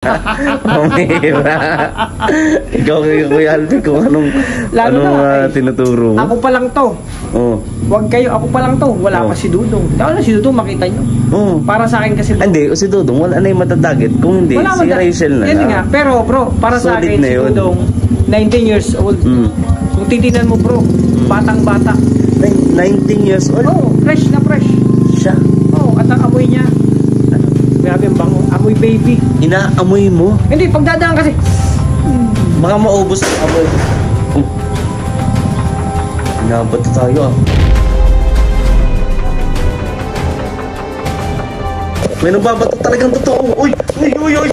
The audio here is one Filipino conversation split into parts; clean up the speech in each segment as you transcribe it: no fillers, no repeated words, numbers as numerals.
Pamira. Ikaw kay Kuya Alpi kung anong tinuturo mo. Ako pa lang to. Oo. Huwag kayo, ako pa lang to. Wala pa si Dudong. Dahil na si Dudong, makita nyo. Para sa akin kasi bro. Hindi, si Dudong, wala na yung matatarget. Kung hindi, si Rachel na. Yan nga. Pero bro, para sa akin si Dudong, 19 years old. Kung titinan mo bro, batang-bata. 19 years old? Oo, fresh na fresh. Siya? Oo, at ang amoy niya. Grabe ang bango. Amoy baby. Inaamoy mo? Hindi, pagdadaan kasi. Baka maubos ang amoy. Inaabot tayo ah. May nababato talagang totoo. Uy! Uy! Uy! Uy!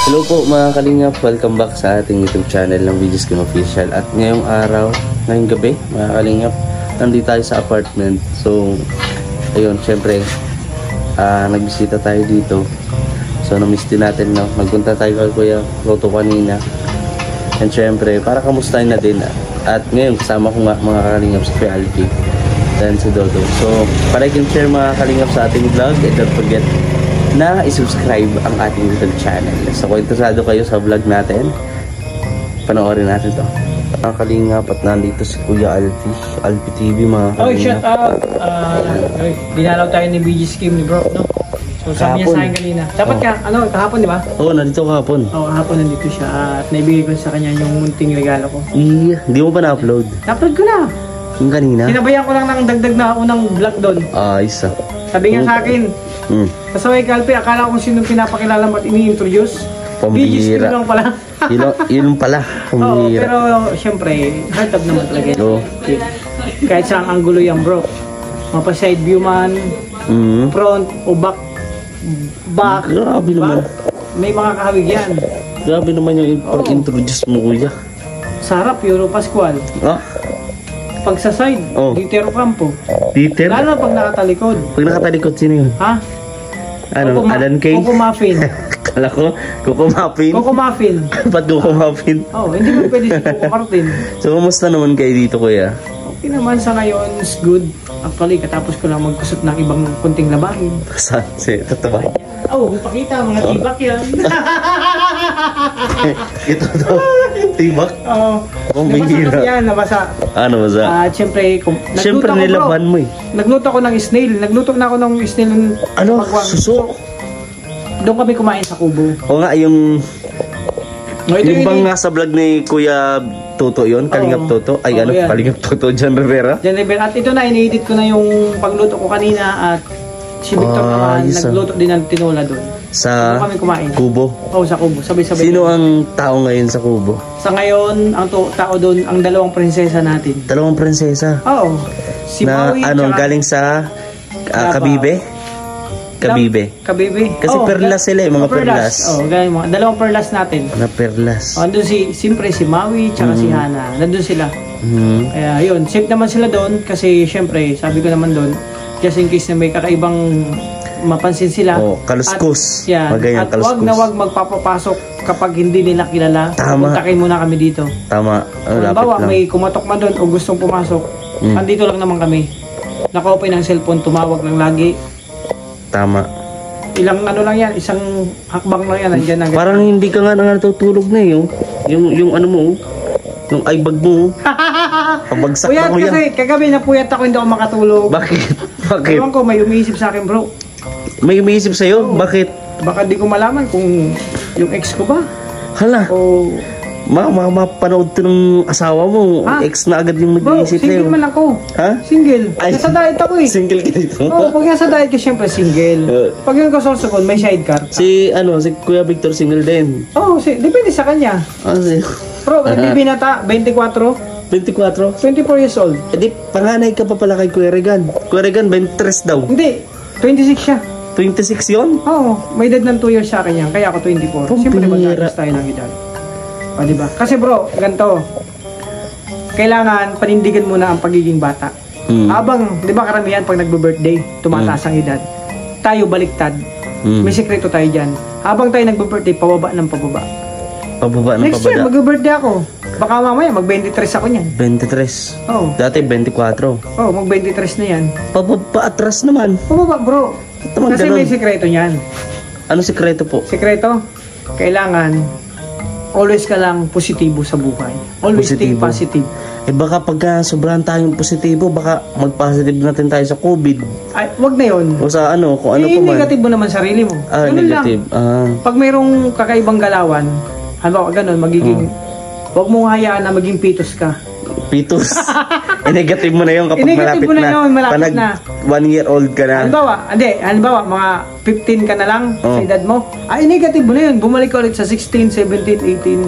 Hello po mga kalingap. Welcome back sa ating YouTube channel ng Videos Kim Official. At ngayong araw, ngayong gabi, mga kalingap, nandito tayo sa apartment. So, ayun, syempre, nagbisita tayo dito. So, na-miss din natin, no? Nagpunta tayo kay Kuya Roto kanina. And syempre, para kamustahin na din. At ngayon, kasama ko nga mga kalingap si Kuya Alpi and si Dodo. So, para i share mga kalingap sa ating vlog, and don't forget na i-subscribe ang ating YouTube channel. So, kung interesado kayo sa vlog natin, panoorin natin to. Mga kalingap at nandito si Kuya Alpi. Alpi TV mga kalingap. Oh, shout out. Dinalaw tayo ni BG Scheme ni bro, no? So, sabi niya sa akin kanina. Dapat kahapon, di ba? Oo, nandito kahapon. Oo, kahapon nandito siya. At naibigay ko sa kanya yung munting regalo ko. Hindi mo pa na-upload? Na-upload ko na. Yung kanina? Sinabayan ko lang ng dagdag na unang vlog doon. Isa. Sabi nga sa akin, kasaway Kalpi, akala ko sino pinapakilala mo at ini-introduce. BG Scheme lang pala. yun pala. Oo, pero syempre, hard up naman talaga. Kahit saan anggulo yan bro. Mapa-side view man, front o back. Grabe naman. May mga kahawig yan. Grabe naman yung pag-introduce mo kuya. Sarap, Euro Pascual. Pag sa side, Ditero Campo. Dieter? Lalo na pag nakatalikod. Pag nakatalikod, sino yun? Ha? Ano? Alan Kay? Coco Muffin. Kala ko, Coco Muffin? Coco Muffin. Ba't Coco Muffin? Hindi mo pwede si Coco Martin. So, kumusta naman kayo dito kuya? Okay naman sa ngayon, is good. Actually, katapos ko lang magkusot ng ibang kunting labahin. Saan? Tatawa. Pakita, mga tibak yan. Ito daw, tibak? Nabasa yan, nabasa. Nabasa? Siyempre, siyempre nilaban mo eh. Nagluto ako ng snail. Nagluto na ako ng snail. Suso? Doon kami kumain sa Kubo. O nga, yung bang nasa vlog ni Kuya Toto yun? Kalingap Toto? Kalingap Toto, John Rivera? John Rivera. At ito na, ini-edit ko na yung pagluto ko kanina at si Victor naman, nagluto din ng tinola doon. Sa kami kumain. Kubo? Oo, sa Kubo. Sabay-sabay. Sino ang tao ngayon sa Kubo? Sa ngayon, ang tao doon, ang dalawang prinsesa natin. Dalawang prinsesa? Oo. Si Maui, galing sa Kabibe? Kabibe? Kasi perlas sila eh, mga perlas. Galing mga dalawang perlas natin. Mga perlas. Andun siyempre si Maui tsaka si Hana. Nandun sila. Kaya yun, safe naman sila doon kasi siyempre, sabi ko naman doon, just in case na may kakaibang mapansin sila. Kaluskos. At wag na wag magpapapasok kapag hindi nila kilala. Kontakin muna kami dito. Tama. Halimbawa, may kumatok man doon o gustong pumasok, andito lang naman kami. Naka-open ang cellphone, tumawag lang lagi. Tama. Ilang lang yan, isang hakbang lang yan. Andyan agad. Parang hindi ka nga natutulog na eh. Yung ano mo, yung eyebag mo. Pabagsak na ko yan. Kasi kagabi napuyat ako, hindi ako makatulog. Bakit? Ewan ko, may umiisip sa akin bro. May umiisip sa'yo? Bakit? Baka di ko malaman kung yung ex ko ba. Hala. Mapanood to ng asawa mo. Ex na agad yung mag-iisip sa'yo. Single man ako. Ha? Single. Nasa diet ako eh. Single ka dito? Pag nasa diet ka, syempre single. Pag yung kasorsokon, may sidecar. Si Kuya Victor single din? Depende sa kanya. Bro, nagbibinata, 24. 24 years old. Di, panganay ka pa pala kay Kuya Regan. Kuya Regan, 23 daw. Hindi, 26 siya. 26 yun? May edad ng 2 years sa akin yan. Kaya ako 24. Siyempre, mag-adjust tayo ng edad. Diba? Kasi bro, ganito. Kailangan panindigan muna ang pagiging bata. Habang, di ba karamihan pag nagbe-birthday, tumataas ang edad. Tayo baliktad. May sekreto tayo dyan. Habang tayo nagbe-birthday, pababa ng pababa. Next year, mag-birthday ako. Baka mamaya, mag-23 ako niyan. 23? Dati 24. mag-23 na yan. Paatras naman. Pababa bro. Kasi may sekreto niyan. Ano sikreto po? Sikreto, kailangan always ka lang positibo sa buhay. Always think Positibo. positive. Eh baka pagka sobrang tayong positibo, baka mag-positive natin tayo sa COVID. Ay, wag na yun. O sa ano, kung ano pa man. Negative mo naman sarili mo. Ah, Ganun negative. lang. Pag mayroong kakaibang galawan, halimbawa ganun, magiging, wag mong hayaan na maging pitos ka. Pitos. I-negative mo na yun kapag I-negative malapit mo na na. yun, malapit Panag na. 1 year old ka na. Halimbawa, mga 15 ka na lang sa edad mo. Negative mo na yun. Bumalik ka ulit sa 16, 17, 18.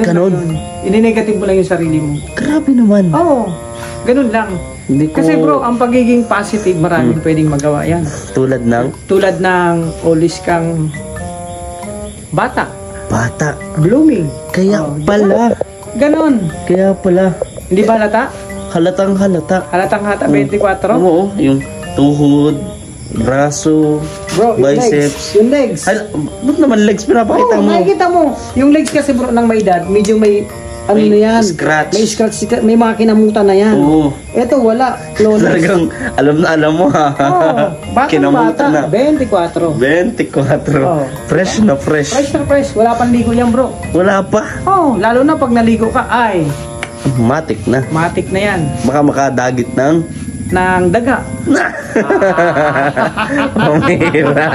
Ganon. Ini-negative mo lang yung sarili mo. Grabe naman. Oo, ganun lang. Hindi ko... Kasi bro, ang pagiging positive, maraming pwedeng magawa yan. Tulad ng Tulad ng always kang bata, bata. blooming. Kaya Oh, pala. Ganon. Kaya pala. Hindi ba halata? Halatang halata. Halatang hata 24? Oo, yung tuhod, braso, Bro, yung biceps. legs. Yung legs. Ba't naman legs pinapakita Oo, mo? makikita mo. Yung legs kasi bro, ng may edad, medyo may, ano May na yan? scratch. May scratch, may mga kinamutan na yan. Oo. Eto, wala. Lolo. Talagang alam mo ha. Oo, Kinamutan bata, 24. 24. Oo. Fresh na fresh. Fresh na fresh, wala pang ligo yan bro. Wala pa. Oh, lalo na pag naligo ka, ay, Matik na. matik na yan. Baka makadagit ng Daga. Pamira.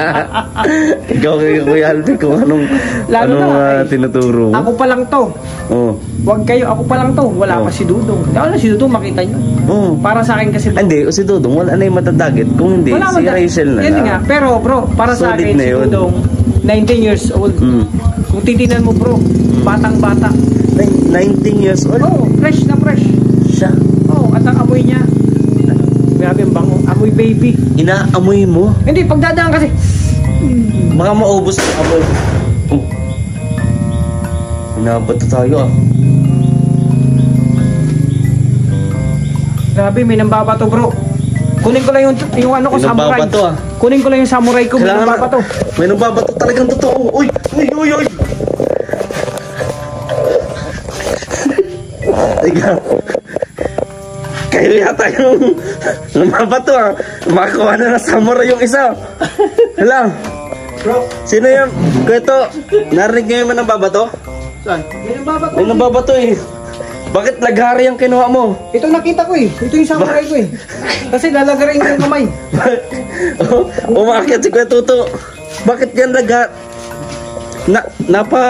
Ikaw kay Kuya Alvin kung anong Lalo na, tinuturo mo. Ako pa lang to. Oo. Wag kayo, ako pa lang to. Wala Oh. pa si Dudong. Lalo na si Dudong, makita nyo. Oo. Para sa akin kasi, Hindi, si Dudong, wala na yung matadagit. Kung hindi, wala si man- Rachel na Yan lang. nga. Pero bro, para sa Solid akin, na si yun. Dudong, 19 years old. Mm. Kung titinan mo bro, batang-bata. 19 years old. Oh, fresh na fresh. Siya. Oh, at ang amoy niya. Grabe ang bango. Amoy baby. Inaamoy mo. Hindi, pagdadaan kasi. Baka maubos ang amoy. Oh. Inabato tayo ah. Grabe, may nambabato bro. Kunin ko lang yung ano ko, May samurai. nambabato, ah. Kunin ko lang yung samurai ko, may Kailangan nambabato. May nambabato talagang totoo. Uy! Uy! Uy! Uy! Teka. Kayo yata yung nambabato ah. Makakuha na ng samurai yung isa. Hala. Bro, Sino yan? Kweto, narinig niyo yung nambabato? saan? May nambabato. May nambabato eh. Bakit laghari ang kinuha mo? Ito nakita ko eh. Ito yung samurai ko eh. Kasi lalagarin ko yung kamay. Umakit si Kuya Tuto. Bakit yan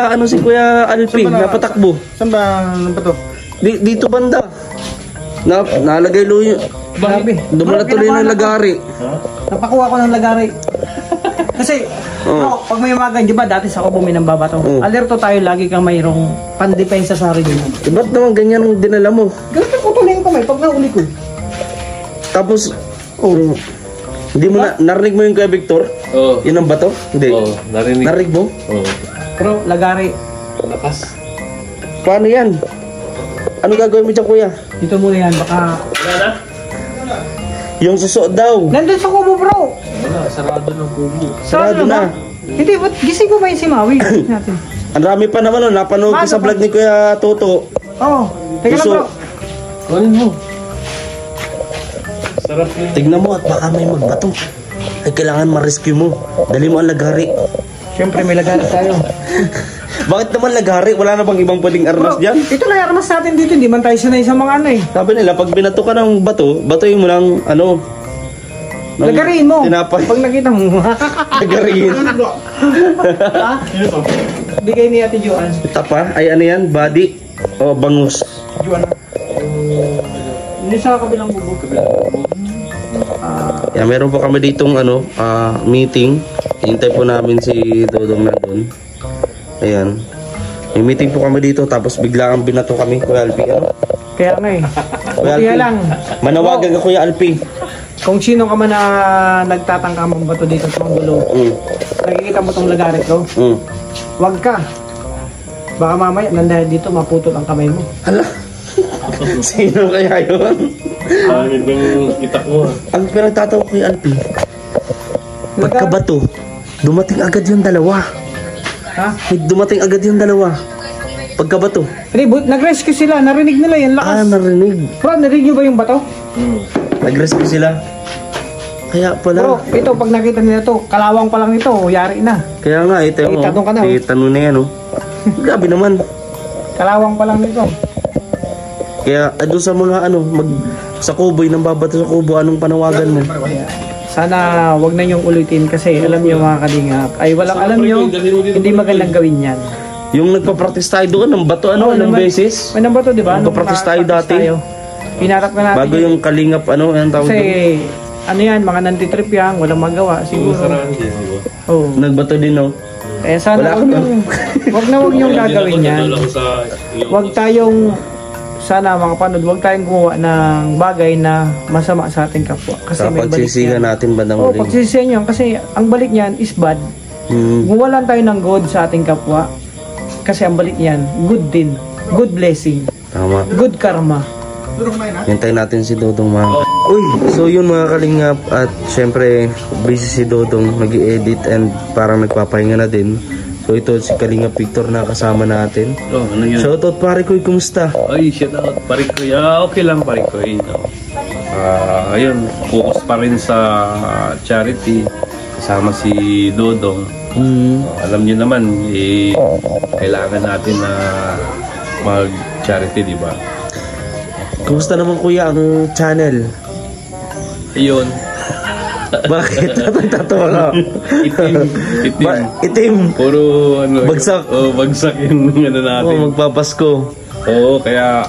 ano si Kuya Alpin, napatakbo. Saan ba to? Dito banda. Nalagay luyo. Grabe. Dumala tuloy ng lagari. Napakuha ko ng lagari. Kasi, bro, pag may umagan, di ba, dati sa Kubo may nambabato. Alerto tayo, lagi kang mayroong pandepensa sa sarili mo. Ba't naman ganyan ang dinala mo? Ganun ko tuloy yung kamay pag nauli ko. Tapos, hindi mo narinig mo yung Kuya Victor? Oo. Yun ang bato? Hindi. Oo, narinig. Narinig mo? Oo. Bro, lagari. Lakas. Paano yan? Ano gagawin mo dyan, Kuya? Dito muna yan, baka... Yung suso daw. Nandun sa Kubo, bro! Wala, sarado ng kubo. Sarado na. Hindi, ba't gising ko ba yung si Maui? Natin. Ang dami pa naman, napanood ko sa vlog ni Kuya Toto. Oo. Teka lang, Puso. bro. Kunin mo. Sarap yun. Tignan mo at baka may magbato. Ay, kailangan ma-rescue mo. Dali mo ang lagari. Siyempre, may lagari tayo. Bakit naman lagari? Wala na bang ibang pwedeng armas Bro, dyan? ito na yung armas natin dito. Hindi man tayo sanay sa mga ano eh. Sabi nila, pag binato ka ng bato, batoyin mo lang, ng Lagariin mo. Tinapay. Pag nakita mo. Lagariin. Ha? Bigay ni Ate Joanne. Tapa? Ay ano yan? Body? O bangus? Joanne. Hindi sa kabilang bubog. Yeah, meron pa kami ditong meeting. Hintay po namin si Dodong na doon. Ayan. May meeting po kami dito tapos bigla ang binato kami, Kuya Alpi. Ano? Kaya nga eh. Kuya Kaya Alpi. lang. Manawagan ka, Kuya Alpi. Kung sino ka man na nagtatangka mong bato dito sa Mangulo, nakikita mo tong lagarit ko, wag ka. Baka mamaya, nandahil dito, maputol ang kamay mo. Hala. Sino kaya yun? Hangin yung itak mo. Ang pinagtatawa ko kay Alpi, pagkabato, dumating agad yung dalawa. Ha? Dumating agad yung dalawa. Pagkabato. Hindi, nag-rescue sila, narinig nila yan, lakas. Narinig. Bro, narinig nyo ba yung bato? Nag-rescue sila. Kaya pala. Bro, ito pag nakita nila to, kalawang pa lang ito, yari na. Kaya nga, ito mo. Itanong ka na, oh. Itanong na yan, oh. Grabe naman. Kalawang pa lang nito. Kaya, doon sa mga sa kubo, nang babato sa kubo, anong panawagan mo? Kaya, sana wag na niyong ulitin kasi alam niyo mga kalingap, ay walang alam niyo, hindi magandang gawin yan. Yung nagpa-practice tayo doon, ng bato, ilang beses? May nang bato, di ba? Nagpa-practice tayo dati. Hinarap ka natin. Bago yung kalingap, anong tawag kasi, doon? ano yan, mga nantitrip yan, walang magawa, siguro. Oh. Nagbato din, no? Eh, sana wag niyong gagawin yan. Wag tayong, sana mga panood, wag tayong gumawa ng bagay na masama sa ating kapwa. Kasi may balik pagsisigan yan. natin bandang Oo, uling. pagsisigan yun. Kasi ang balik niyan is bad. Gumawa lang tayo ng good sa ating kapwa. Kasi ang balik niyan, good din. Good blessing. Tama. Good karma. Hintayin natin si Dodong mga. Uy, so yun mga kalingap. At syempre, busy si Dodong nag-i-edit and parang nagpapahinga na din. So ito si Kalingap Victor na kasama natin. Oh, ano yun? Shoutout pare ko, kumusta? Ay, shout out, Parikoy. Okay lang, Parikoy. Ayun, focus pa rin sa charity. Kasama si Dodong. Alam niyo naman, kailangan natin na mag-charity, di ba? Kumusta naman kuya ang channel? Ayun. Bakit? Tatawa ka? Itim. Itim. Puro ano. Bagsak. Bagsak yung natin. Magpapasko. Oo, kaya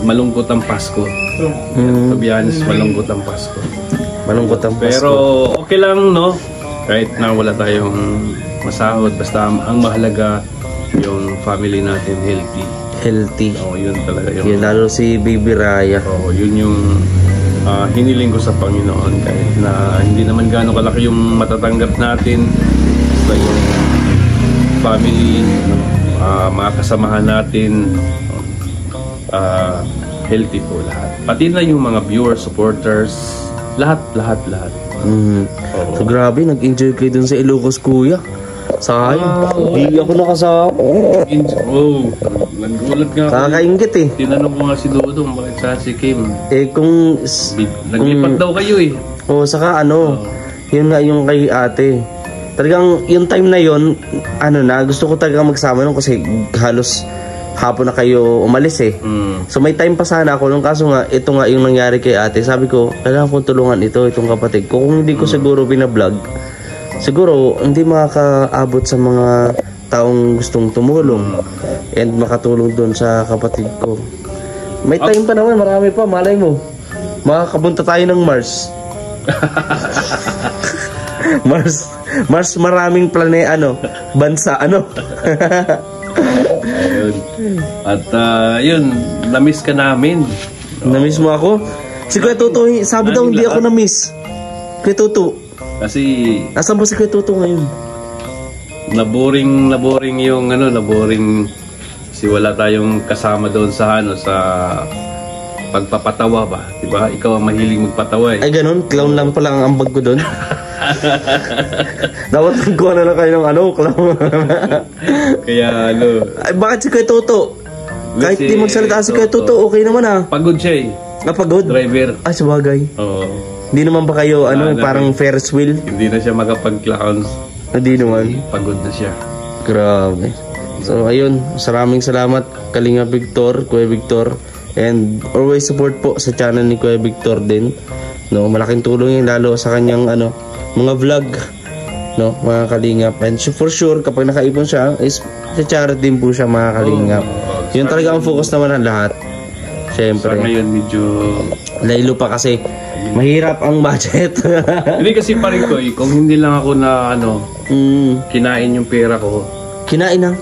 malungkot ang Pasko. To be honest, malungkot ang Pasko. Malungkot ang Pasko. Pero okay lang, no? Kahit na wala tayong masahod, basta ang mahalaga yung family natin healthy. Oo, yun talaga yung... Yun, lalo si Baby Raya. Oo, yun yung hiniling ko sa Panginoon kahit na hindi naman gaano kalaki yung matatanggap natin. Basta yung family, mga kasamahan natin, healthy po lahat. Pati na yung mga viewers, supporters, lahat. So grabe, nag-enjoy kayo dun sa Ilocos kuya. Sayang, hindi ako nakasama. Nagulat nga ako. Kakaingit eh. Tinanong ko nga si Dodong, bakit sa si Kim? Kung... Naglipat daw kayo eh. Saka yun nga yung kay ate. Talagang yung time na yun, gusto ko talaga magsama nun kasi halos hapon na kayo umalis eh. So may time pa sana ako nung kaso nga, ito nga yung nangyari kay ate. Sabi ko, kailangan kong tulungan itong kapatid ko. Kung hindi ko siguro binablog, siguro hindi makakaabot sa mga taong gustong tumulong and makatulong doon sa kapatid ko. May time pa naman, marami pa, malay mo. Makakabunta tayo ng Mars. Mars maraming bansa, Ayun. At yun, na-miss ka namin. Na-miss mo ako? Si Kuya Tuto, sabi daw hindi ako na-miss. Kuya Tuto. Kasi asan ba si Kuya Tuto ngayon? naboring yung naboring kasi wala tayong kasama doon sa sa pagpapatawa ba, 'di ba? Ikaw ang mahilig magpatawa eh. Ay ganun, clown lang pala ang ambag ko doon. Dapat magkuha na lang kayo ng clown. Kaya Ay bakit si Kuya Tuto? Kahit di magsalita si Kuya Tuto, okay naman Pagod siya eh. Napagod? Driver. Sabagay. Oo. Hindi naman ba kayo parang Ferris wheel? Hindi na siya makapag-clowns. Hindi naman. Pagod na siya. Grabe. So ayun, maraming salamat Kalinga Victor, Kuya Victor. And always support po sa channel ni Kuya Victor din. Malaking tulong yun lalo sa kanyang mga vlog. Mga kalingap. And for sure kapag nakaipon siya is sa charity din po siya mga kalingap. Yun talaga ang focus naman ng lahat. Siyempre. Sa ngayon medyo laylo pa kasi mahirap ang budget. Hindi kasi parin ko kung hindi lang ako na kinain yung pera ko. Kinain ng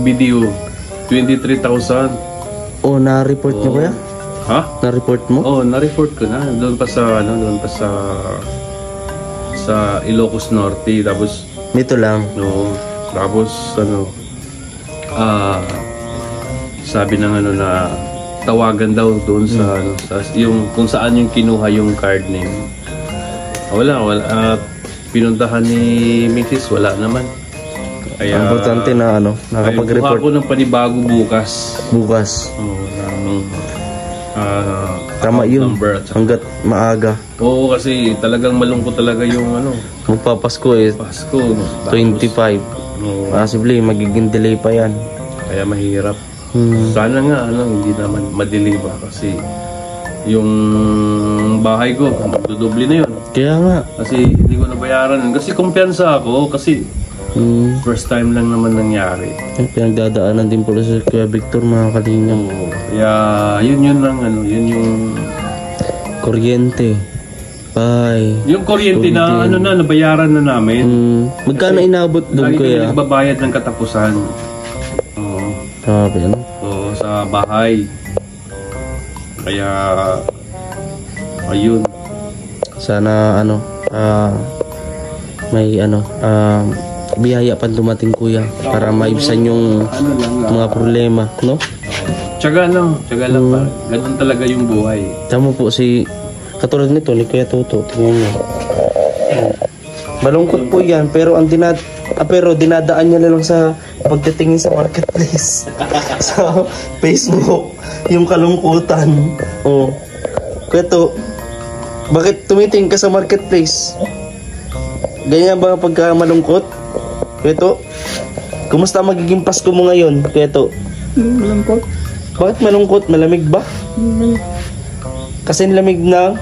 video 23,000. Na-report nyo kaya? Ha? Na-report mo? Na-report ko na. Doon pa sa Ilocos Norte. Tapos Nito lang. Tapos sabi ng na tawagan daw doon sa yung kung saan yung kinuha yung card name. Wala. Pinuntahan ni Mrs. Wala naman. Kaya importante na nakapag-report. Ako ng panibago bukas. Tama yun. number at saka- Hanggat maaga. Oo, kasi talagang malungkot talaga yung Magpapasko eh. Pasko. 25. Oo, Possibly, magiging delay pa yan. kaya mahirap. Hmm. Sana nga, hindi naman madelay ba kasi yung bahay ko, dodoble na yun. Kaya nga. Kasi hindi ko nabayaran. Kasi kumpiyansa ako, kasi Hmm. first time lang naman nangyari. Pinagdadaanan din pala sa Kuya Victor, mga kalingap. Oo. Kaya yun lang, yun yung... Kuryente. Bye. Yung kuryente na, nabayaran na namin. Magkano inabot doon, Lagi kami Kuya? nagbabayad ng katapusan. Oo. Sabi, ano? Oo, sa bahay. Kaya, ayun. Sana, may, biyaya pa dumating, Kuya, para maibsan yung mga problema, no? Tiyaga lang pa. Ganun talaga yung buhay. Tama po katulad nito ni Kuya Toto, tingnan niyo. Malungkot po yan, pero pero dinadaan niya na lang sa pagtitingin sa marketplace. Sa Facebook, yung kalungkutan. Oh. Kuya To, bakit tumitingin ka sa marketplace? Ganyan ba pagka malungkot? Kuya To, kumusta magiging Pasko mo ngayon, Kuya To? Malungkot. Bakit malungkot? Malamig ba? Kasi lamig na.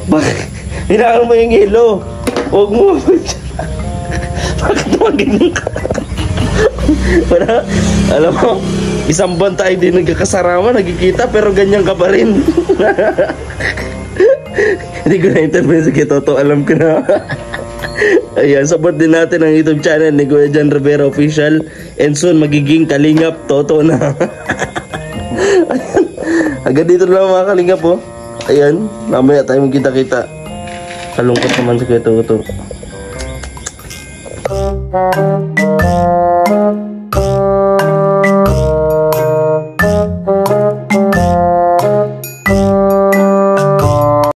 Bakit? Hinaan mo yung hilo. Huwag mo. Bakit magiging ka? Wala. Alam mo, isang buwan tayo din nagkakasarama, nagkikita, pero ganyan ka pa rin. Hindi ko na-interview sa Toto, alam ko na. Ayan, support din natin ang YouTube channel ni Kuya Jan Rivera Official. And soon, magiging Kalingap Toto na. Ayan. Hanggang dito lang mga Kalingap po. Ayan, mamaya tayo magkita-kita. Kalungkot naman si Kuya Toto.